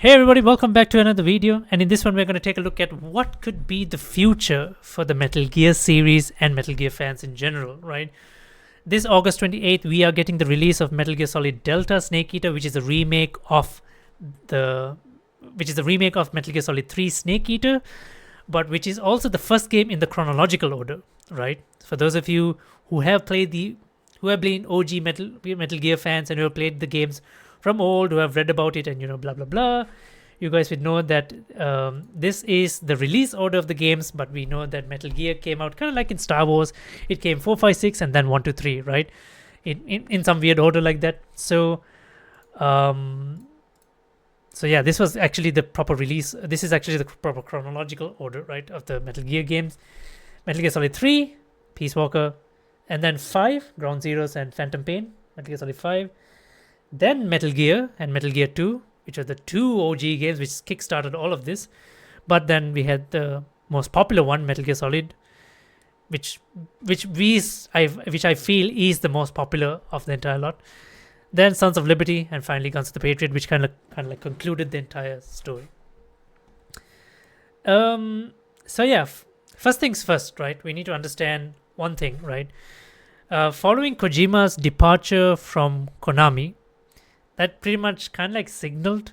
Hey everybody, welcome back to another video, and in this one we're going to take a look at what could be the future for the Metal Gear series and Metal Gear fans in general, right? This August 28th we are getting the release of Metal Gear Solid Delta Snake Eater, which is a remake of Metal Gear Solid 3 Snake Eater, but which is also the first game in the chronological order, right? For those of you who have been OG Metal Gear fans and who have played the games from old, who have read about it and blah blah blah, you guys would know that this is the release order of the games, but we know that Metal Gear came out kind of like in Star Wars. It came 4, 5, 6 and then 1, 2, 3, right? In some weird order like that. So yeah, this was actually the proper release. This is actually the proper chronological order, right, of the Metal Gear games. Metal Gear Solid 3, Peace Walker, and then 5, Ground Zeroes and Phantom Pain. Metal Gear Solid 5. Then Metal Gear and Metal Gear 2, which are the two OG games which kickstarted all of this. But then we had the most popular one, Metal Gear Solid, which I feel is the most popular of the entire lot. Then Sons of Liberty, and finally Guns of the Patriot, which kind of concluded the entire story. So yeah, first things first, right? We need to understand one thing, right? Following Kojima's departure from Konami, that pretty much kind of like signaled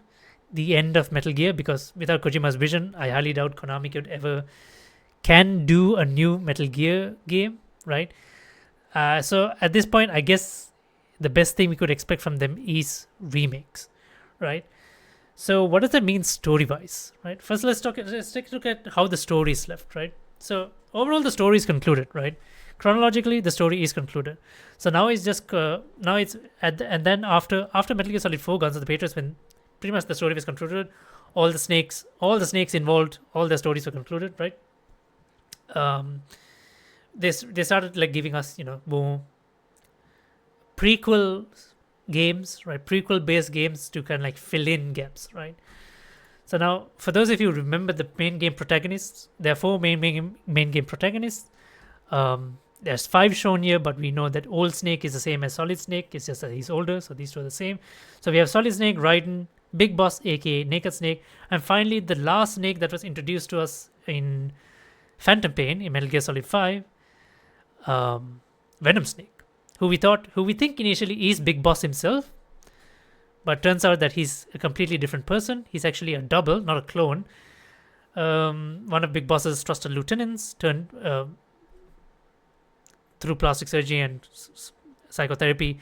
the end of Metal Gear, because without Kojima's vision, I highly doubt Konami could ever can do a new Metal Gear game, right? So at this point, I guess the best thing we could expect from them is remakes, right? So what does that mean story-wise, right? First, let's take a look at how the story is left, right? So overall, the story is concluded, right? Chronologically, the story is concluded. So now it's just and then after Metal Gear Solid 4, Guns of the Patriots, when pretty much the story was concluded, all the snakes involved, all their stories were concluded, right? They started like giving us more prequel games, right? Prequel based games to kind of like fill in gaps, right? So now, for those of you who remember the main game protagonists, there are 4 main game protagonists. There's 5 shown here, but we know that Old Snake is the same as Solid Snake. It's just that he's older, so these two are the same. So we have Solid Snake, Raiden, Big Boss, aka Naked Snake, and finally the last snake that was introduced to us in Phantom Pain in Metal Gear Solid 5, Venom Snake, who we think initially is Big Boss himself, but turns out that he's a completely different person. He's actually a double, not a clone. One of Big Boss's trusted lieutenants turned through plastic surgery and psychotherapy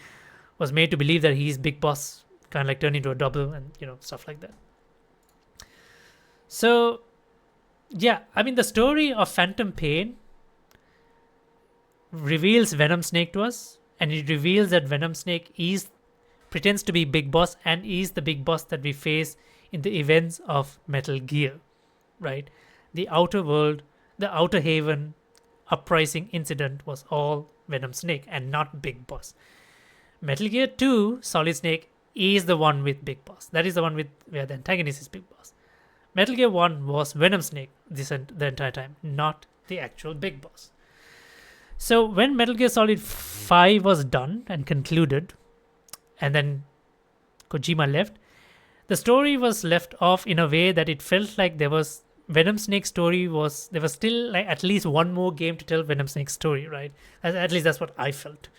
was made to believe that he's Big Boss, kind of like turned into a double and stuff like that. So yeah, I mean, the story of Phantom Pain reveals Venom Snake to us, and it reveals that Venom Snake pretends to be Big Boss and is the Big Boss that we face in the events of Metal Gear, right? The outer world, the outer haven uprising incident was all Venom Snake and not Big Boss. Metal Gear 2 Solid Snake is the one with Big Boss. That is the one where the antagonist is Big Boss. Metal Gear 1 was Venom Snake the entire time, not the actual Big Boss. So when Metal Gear Solid 5 was done and concluded, and then Kojima left, the story was left off in a way that it felt like there was Venom Snake's story there was still like at least one more game to tell Venom Snake's story, right? At least that's what I felt.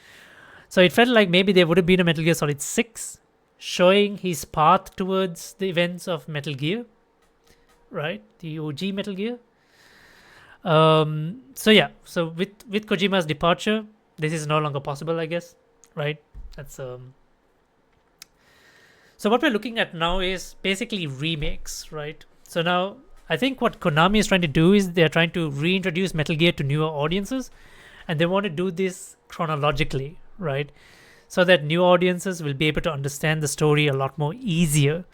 So it felt like maybe there would have been a Metal Gear Solid 6 showing his path towards the events of Metal Gear, right? The OG Metal Gear. So yeah, so with Kojima's departure, this is no longer possible, I guess, right? That's So what we're looking at now is basically remakes, right? So now I think what Konami is trying to do is they're trying to reintroduce Metal Gear to newer audiences, and they want to do this chronologically, right? So that new audiences will be able to understand the story a lot more easier.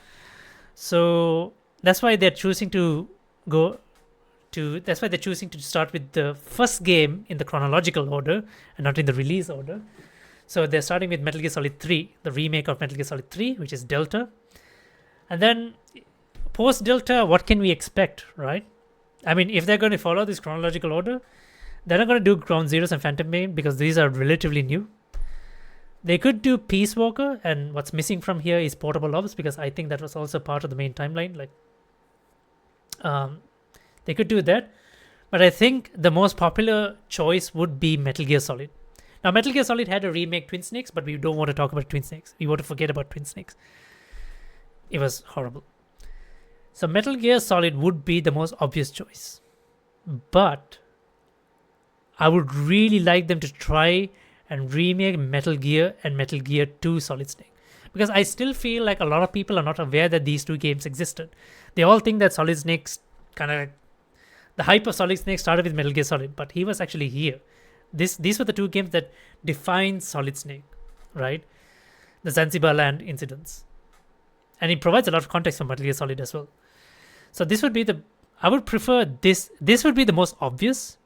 So that's why they're choosing to start with the first game in the chronological order and not in the release order. So they're starting with Metal Gear Solid 3, the remake of Metal Gear Solid 3, which is Delta. And then post Delta, what can we expect, right? I mean, if they're going to follow this chronological order, they're not going to do Ground Zeroes and Phantom Pain because these are relatively new. They could do Peace Walker, and what's missing from here is Portable Ops, because I think that was also part of the main timeline. Like, they could do that, but I think the most popular choice would be Metal Gear Solid. Now, Metal Gear Solid had a remake, Twin Snakes, but we don't want to talk about Twin Snakes. We want to forget about Twin Snakes. It was horrible. So Metal Gear Solid would be the most obvious choice. But I would really like them to try and remake Metal Gear and Metal Gear 2 Solid Snake. Because I still feel like a lot of people are not aware that these two games existed. They all think that Solid Snake's kind of... The hype of Solid Snake started with Metal Gear Solid, but he was actually here. These were the two games that defined Solid Snake, right? The Zanzibar Land incidents. And it provides a lot of context for Metal Gear Solid as well. So this would be the... I would prefer this. This would be the most obvious.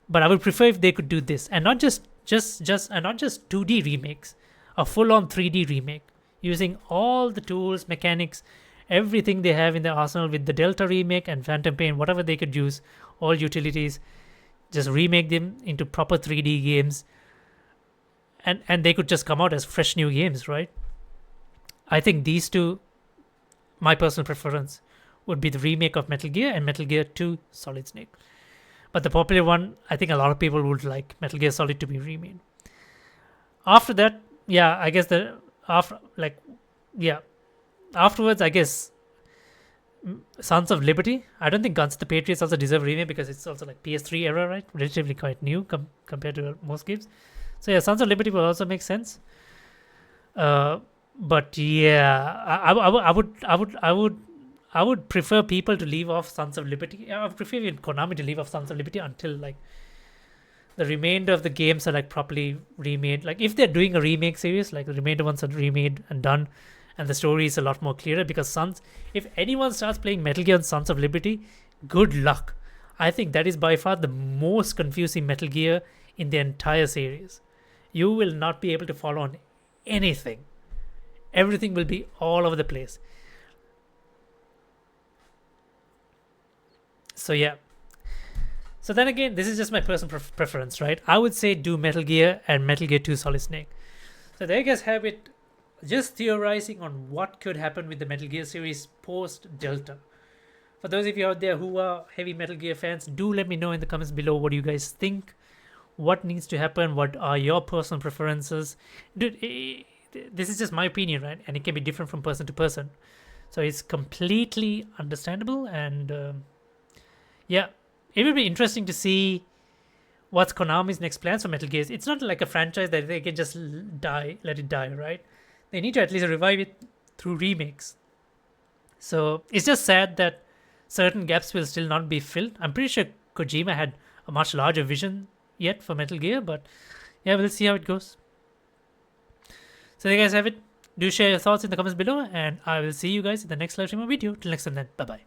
But I would prefer if they could do this. And not just 2D remakes. A full-on 3D remake. Using all the tools, mechanics, everything they have in their arsenal with the Delta remake and Phantom Pain, whatever they could use, all utilities, just remake them into proper 3D games. And they could just come out as fresh new games, right? I think these two, my personal preference, would be the remake of Metal Gear and Metal Gear 2 Solid Snake. But the popular one, I think a lot of people would like Metal Gear Solid to be remade. After that, yeah, I guess afterwards, I guess Sons of Liberty. I don't think Guns of the Patriots also deserve a remake because it's also like PS3 era, right? Relatively quite new compared to most games. So yeah, Sons of Liberty will also make sense. But yeah, I would prefer people to leave off Sons of Liberty. I would prefer Konami to leave off Sons of Liberty until like the remainder of the games are like properly remade. Like if they're doing a remake series, like the remainder ones are remade and done, and the story is a lot more clearer. Because if anyone starts playing Metal Gear and Sons of Liberty, good luck. I think that is by far the most confusing Metal Gear in the entire series. You will not be able to follow on anything. Everything will be all over the place. So yeah. So then again, this is just my personal preference, right? I would say do Metal Gear and Metal Gear 2 Solid Snake. So there you guys have it. Just theorizing on what could happen with the Metal Gear series post Delta. For those of you out there who are heavy Metal Gear fans, do let me know in the comments below what you guys think. What needs to happen? What are your personal preferences? Dude, this is just my opinion, right? And it can be different from person to person. So it's completely understandable. And yeah, it will be interesting to see what's Konami's next plans for Metal Gear. It's not like a franchise that they can just let it die, right? They need to at least revive it through remakes. So it's just sad that certain gaps will still not be filled. I'm pretty sure Kojima had a much larger vision yet for Metal Gear, but yeah, we'll see how it goes. So there you guys have it. Do share your thoughts in the comments below, and I will see you guys in the next live stream or video. Till next time then, bye bye.